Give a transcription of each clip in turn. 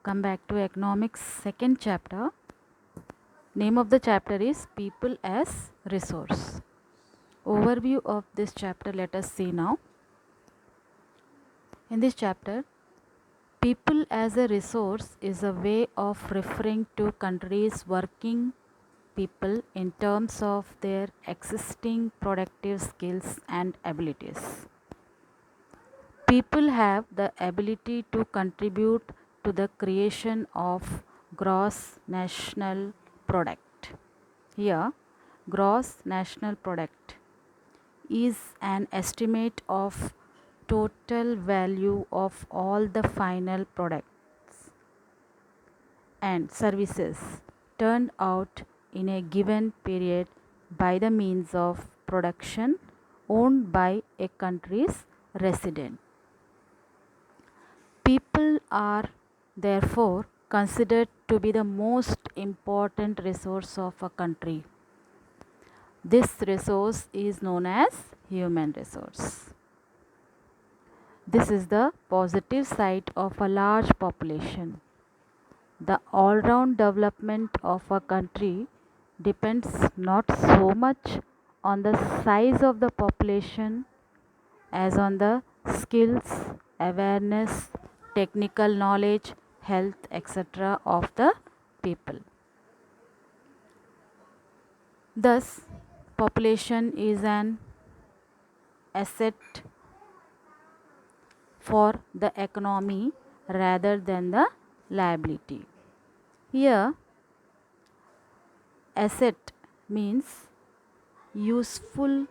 Come back to economics second chapter. Name of the chapter is People as Resource. Overview of this chapter, let us see now. In this chapter, people as a resource is a way of referring to countries' working people in terms of their existing productive skills and abilities. People have the ability to contribute to the creation of gross national product. Here, gross national product is an estimate of total value of all the final products and services turned out in a given period by the means of production owned by a country's resident. People are therefore considered to be the most important resource of a country. This resource is known as human resource. This is the positive side of a large population. The all-round development of a country depends not so much on the size of the population as on the skills, awareness, technical knowledge, health, etc. of the people. Thus, population is an asset for the economy rather than the liability. Here, asset means useful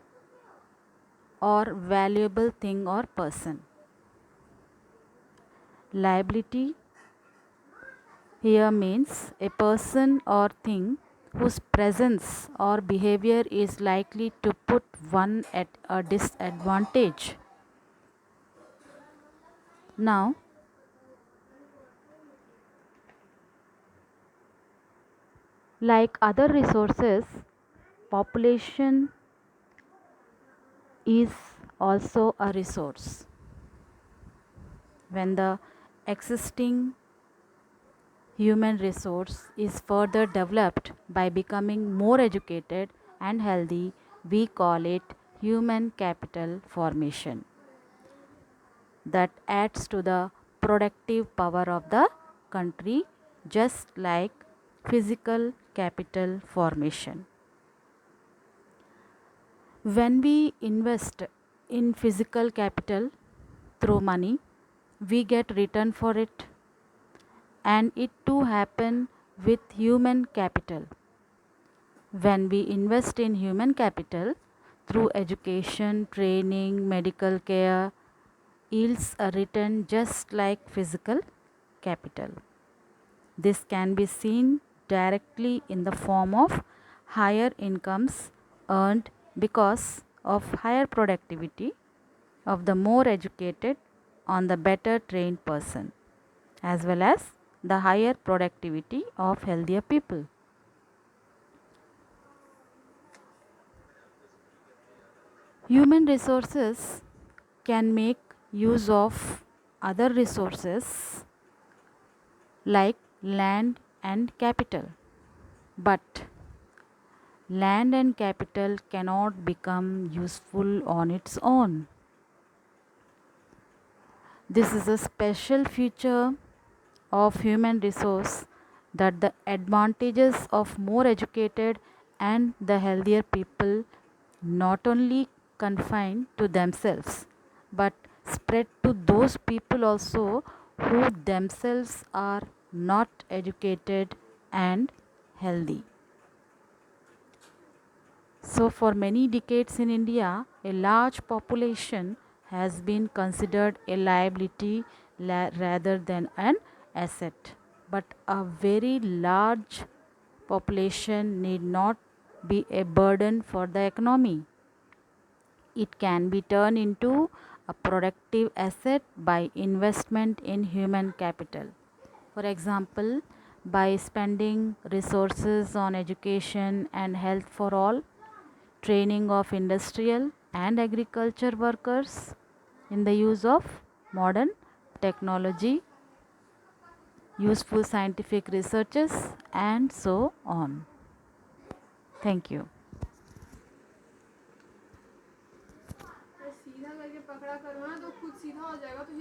or valuable thing or person. Liability here means a person or thing whose presence or behavior is likely to put one at a disadvantage. Now, like other resources, population is also a resource. When the existing human resource is further developed by becoming more educated and healthy, we call it human capital formation. That adds to the productive power of the country, just like physical capital formation. When we invest in physical capital through money, we get return for it, and it too happen with human capital. When we invest in human capital through education, training, medical care, yields a return just like physical capital. This can be seen directly in the form of higher incomes earned because of higher productivity of the more educated on the better trained person, as well as the higher productivity of healthier people. Human resources can make use of other resources like land and capital, but land and capital cannot become useful on its own. This is a special feature of human resource, that the advantages of more educated and the healthier people not only confined to themselves but spread to those people also who themselves are not educated and healthy. So, for many decades in India, a large population has been considered a liability rather than an asset. But a very large population need not be a burden for the economy. It can be turned into a productive asset by investment in human capital. For example, by spending resources on education and health for all, training of industrial and agriculture workers in the use of modern technology, useful scientific researches, and so on. Thank you. सीधा करके पकड़ा करो ना तो खुद सीधा हो जाएगा तो